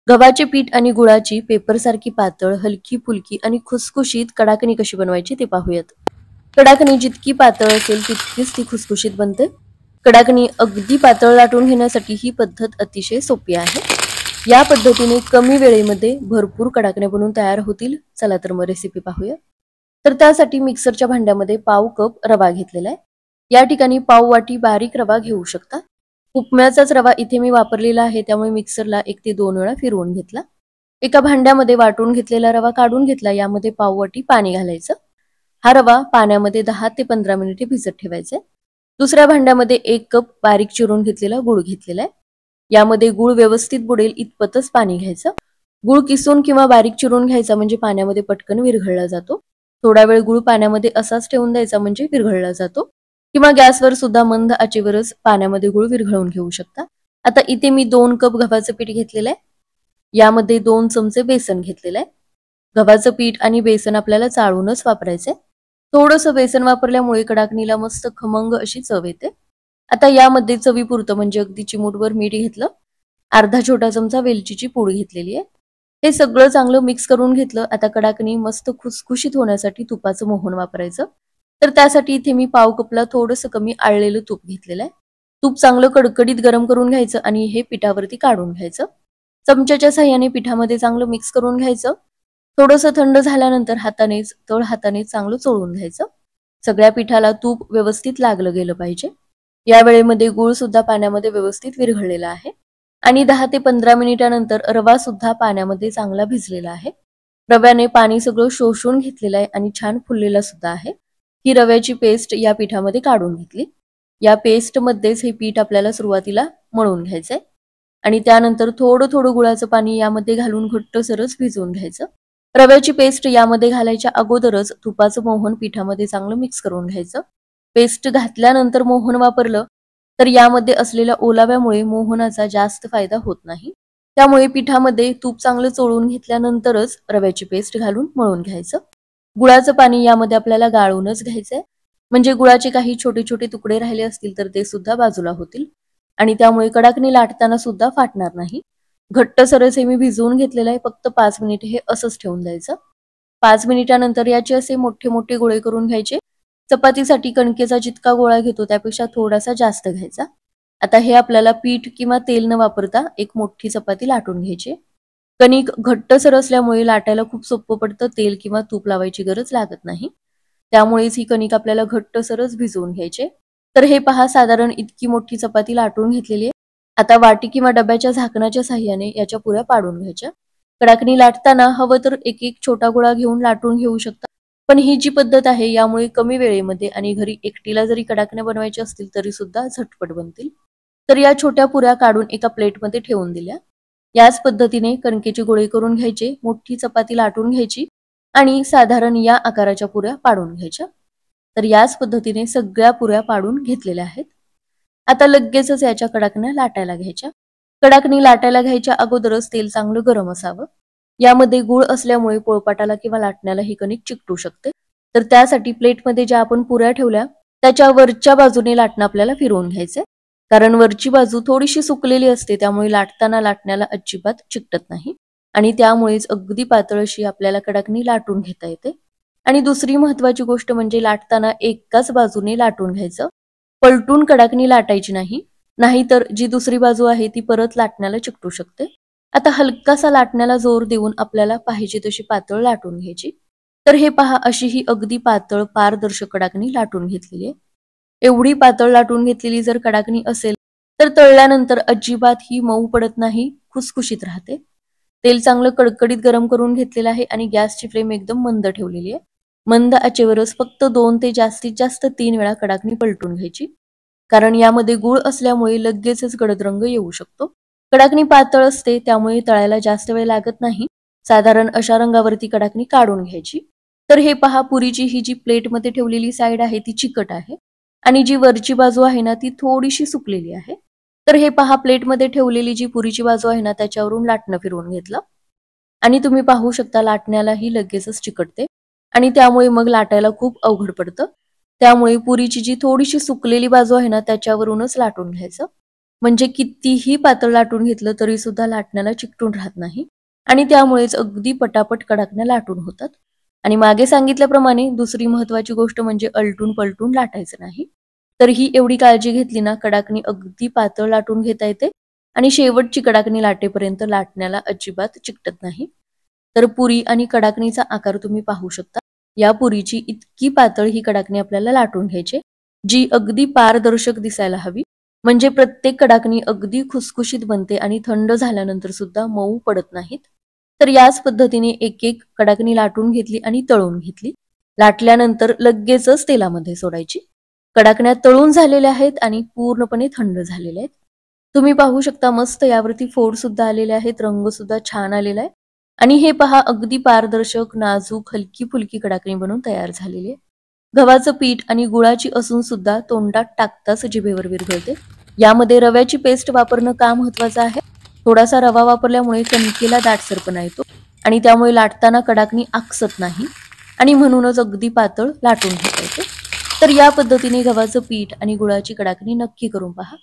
गव्हाचे पीठ आणि गुळाची पेपरसारखी पातळ, हलकी फुलकी आणि खुसखुशीत कडाकणी कशी बनवायची ते पाहूयात. कडाकणी जितकी पातळ असेल तितकीच ती खुसखुशीत बनते. कडाकणी अगदी पातळ लाटून घेण्यासाठी ही पद्धत अतिशय सोपी आहे. या पद्धतीने कमी वेळेमध्ये भरपूर कडाकण्या बनवून तयार होतील. चला तर मग रेसिपी पाहूया. तर त्यासाठी मिक्सरच्या भांड्यामध्ये पाव कप रवा घेतलेला आहे. या ठिकाणी पाव वाटी बारीक रवा घेऊ शकता. उपम्याचाच रवा इथे मी वापरलेला आहे, त्यामुळे मिक्सरला 1 ते 2 वेळा फिरवून घेतला. एका भांड्यामध्ये वाटून घेतलेला रवा काढून घेतला. यामध्ये पाव वाटी पाणी घालायचं. हा रवा पाण्यामध्ये 10 ते 15 मिनिटे भिजत ठेवायचे. दुसऱ्या भांड्यामध्ये 1 कप बारीक चिरून घेतलेला गूळ घेतलेला आहे. यामध्ये गूळ व्यवस्थित बुडेल इतपतच पाणी घ्यायचं. गूळ किसून किंवा बारीक चिरून घ्यायचा, म्हणजे पाण्यामध्ये पटकन विरघळला जातो. थोडा वेळ गूळ पाण्यामध्ये असाच ठेवून द्यायचा, म्हणजे विरघळला जातो. किंवा गॅसवर सुद्धा मंद आचेवरच पाण्यामध्ये गूळ विरघळवून घेऊ शकता. आता इथे मी 2 कप गव्हाचं पीठ घेतलेलं आहे. यामध्ये 2 चमचे बेसन घेतलेलं आहे. गव्हाचं पीठ आणि बेसन आपल्याला चाळूनच वापरायचंय. थोडंसं बेसन वापरल्यामुळे कडाकणीला मस्त खमंग अशी चव येते. आता यामध्ये चवीपुरतं म्हणजे अगदी चिमूटभर मीठ घेतलं. अर्धा छोटा चमचा वेलचीची पूड घेतलेली आहे. हे सगळं चांगलं मिक्स करून घेतलं. आता कडाकणी मस्त खुसखुशीत होण्यासाठी तुपाचं मोहन वापरायचं. तर त्यासाठी इथे मी पाव कपला थोडंसं कमी आळलेलं तूप घेतलेलं आहे. तूप चांगलं कडकडीत गरम करून घ्यायचं आणि हे पिठावरती काढून घ्यायचं. चमच्याच्या साह्याने पिठामध्ये चांगलं मिक्स करून घ्यायचं. थोडंसं थंड झाल्यानंतर तळ हातानेच चांगलं चोळून घ्यायचं. सगळ्या पिठाला तूप व्यवस्थित लागलं गेलं पाहिजे. या वेळेमध्ये गूळ सुद्धा पाण्यामध्ये व्यवस्थित विरघळलेला आहे आणि 10 ते 15 मिनिटानंतर रवा सुद्धा पाण्यामध्ये चांगला भिजलेला आहे. रव्याने पाणी सगळं शोषून घेतलेलं आहे आणि छान फुललेला सुद्धा आहे. ही रव्याची पेस्ट या पिठामध्ये काढून घेतली. या पेस्टमध्येच हे पीठ आपल्याला सुरुवातीला मळून घ्यायचंय आणि त्यानंतर थोडं थोडं गुळाचं पाणी यामध्ये घालून घट्टसरच भिजवून घ्यायचं. रव्याची पेस्ट यामध्ये घालायच्या अगोदरच तुपाचं मोहन पिठामध्ये चांगलं मिक्स करून घ्यायचं. पेस्ट घातल्यानंतर मोहन वापरलं तर यामध्ये असलेल्या ओलाव्यामुळे मोहनाचा जास्त फायदा होत नाही. त्यामुळे पिठामध्ये तूप चांगलं चोळून घेतल्यानंतरच रव्याची पेस्ट घालून मळून घ्यायचं. गुळाचं पाणी यामध्ये आपल्याला गाळूनच घ्यायचंय, म्हणजे गुळाचे काही छोटे छोटे तुकडे राहिले असतील तर ते सुद्धा बाजूला होतील आणि त्यामुळे कडाकणी लाटताना सुद्धा फाटणार नाही. घट्ट सरस हे मी भिजवून घेतलेलं आहे. फक्त 5 मिनिटे हे असंच ठेवून द्यायचं. 5 मिनिटानंतर याचे असे मोठे मोठे गोळे करून घ्यायचे. चपातीसाठी कणकेचा जितका गोळा घेतो त्यापेक्षा थोडासा जास्त घ्यायचा. आता हे आपल्याला पीठ किंवा तेल न वापरता एक मोठी चपाती लाटून घ्यायची. कणिक घट्टसर असल्यामुळे लाटायला खूप सोपं पडतं. तेल किंवा तूप लावायची गरज लागत नाही. त्यामुळेच ही कणिक आपल्याला घट्टसरच भिजवून घ्यायचे. तर हे पहा, साधारण इतकी मोठी चपाती लाटून घेतलेली आहे. आता वाटी किंवा डब्याच्या झाकणाच्या साह्याने याच्या पुऱ्या पाडून घ्यायच्या. कडाकणी लाटताना हवं तर एक एक छोटा गोळा घेऊन लाटून घेऊ शकता. पण ही जी पद्धत आहे यामुळे कमी वेळेमध्ये आणि घरी एकटीला जरी कडाकण्या बनवायच्या असतील तरी सुद्धा झटपट बनतील. तर या छोट्या पुऱ्या काढून एका प्लेटमध्ये ठेवून दिल्या. याच पद्धतीने कणकेचे गोळे करून घ्यायचे, मोठी चपाती लाटून घ्यायची आणि साधारण या आकाराच्या पुऱ्या पाडून घ्यायच्या. तर याच पद्धतीने सगळ्या पुऱ्या पाडून घेतलेल्या आहेत. आता लगेचच याच्या कडाकण्या लाटायला घ्यायच्या. कडाकणी लाटायला घ्यायच्या अगोदरच तेल चांगलं गरम असावं. यामध्ये गूळ असल्यामुळे पोळपाटाला किंवा लाटण्याला ही कणिक चिकटू शकते. तर त्यासाठी प्लेटमध्ये ज्या आपण पुऱ्या ठेवल्या त्याच्या वरच्या बाजूने लाटणं आपल्याला फिरवून घ्यायचंय. कारण वरची बाजू थोडीशी सुकलेली असते, त्यामुळे लाटताना लाटण्याला अजिबात चिकटत नाही आणि त्यामुळेच अगदी पातळ अशी आपल्याला कडाकणी लाटून घेता येते. आणि दुसरी महत्वाची गोष्ट म्हणजे लाटताना एकाच बाजूने लाटून घ्यायचं. पलटून कडाकणी लाटायची नाही, नाहीतर जी दुसरी बाजू आहे ती परत लाटण्याला चिकटू शकते. आता हलकासा लाटण्याला जोर देऊन आपल्याला पाहिजे तशी पातळ लाटून घ्यायची. तर हे पहा, अशी ही अगदी पातळ पारदर्शक कडाकणी लाटून घेतलेली आहे. एवढी पातळ लाटून घेतलेली जर कडाकणी असेल तर तळल्यानंतर अजिबात ही मऊ पडत नाही, खुसखुशीत राहते. तेल चांगलं कडकडीत गरम करून घेतलेलं आहे आणि गॅसची फ्लेम एकदम मंद ठेवलेली आहे. मंद आचेवरच फक्त 2 ते जास्तीत जास्त 3 वेळा कडाकणी पलटून घ्यायची. कारण यामध्ये गूळ असल्यामुळे लगेचच गडद रंग येऊ शकतो. कडाकणी पातळ असते त्यामुळे तळायला जास्त वेळ लागत नाही. साधारण अशा रंगावरती कडाकणी काढून घ्यायची. तर हे पहा, पुरीची ही जी प्लेटमध्ये ठेवलेली साईड आहे ती चिकट आहे आणि जी वरची बाजू आहे ना ती थोडीशी सुकलेली आहे. तर हे पहा, प्लेटमध्ये ठेवलेली जी पुरीची बाजू आहे ना त्याच्यावरून लाटणं फिरवून घेतलं आणि तुम्ही पाहू शकता लाटण्यालाही लगेचच चिकटते आणि त्यामुळे मग लाटायला खूप अवघड पडतं. त्यामुळे पुरीची जी थोडीशी सुकलेली बाजू आहे ना त्याच्यावरूनच लाटून घ्यायचं. म्हणजे कितीही पातळ लाटून घेतलं तरी सुद्धा लाटण्याला चिकटून राहत नाही आणि त्यामुळेच अगदी पटापट कडाकण्या लाटून होतात. आणि मागे सांगितल्याप्रमाणे दुसरी महत्वाची गोष्ट म्हणजे अलटून पलटून लाटायचं नाही. तर ही एवढी काळजी घेतली ना, कडाकणी अगदी पातळ लाटून घेता येते आणि शेवटची कडाकणी लाटेपर्यंत लाटण्याला अजिबात चिकटत नाही. तर पुरी आणि कडाकणीचा आकार तुम्ही पाहू शकता. या पुरीची इतकी पातळ ही कडाकणी आपल्याला लाटून घ्यायची, जी अगदी पारदर्शक दिसायला हवी. म्हणजे प्रत्येक कडाकणी अगदी खुसखुशीत बनते आणि थंड झाल्यानंतर सुद्धा मऊ पडत नाहीत. तर याच पद्धतीने एक एक कडाकणी लाटून घेतली आणि तळून घेतली. लाटल्यानंतर लगेचच तेलामध्ये सोडायची. कडाकण्या तळून झालेल्या आहेत आणि पूर्णपणे थंड झालेल्या आहेत. तुम्ही पाहू शकता मस्त यावरती फोड सुद्धा आलेले आहेत, रंग सुद्धा छान आलेला आहे. आणि हे पहा अगदी पारदर्शक, नाजूक, हलकी फुलकी कडाकणी बनून तयार झालेली आहे. गव्हाचं पीठ आणि गुळाची असून सुद्धा तोंडात टाकताच जिभेवर विरघळते. यामध्ये रव्याची पेस्ट वापरणं का महत्वाचं आहे? थोडासा रवा वापरल्यामुळे कणकेला दाटसरपणा येतो आणि त्यामुळे लाटताना कडाकणी आकसत नाही आणि म्हणूनच अगदी पातळ लाटून घेता येते. तर या पद्धतीने गव्हाचं पीठ आणि गुळाची कडाकणी नक्की करून पहा.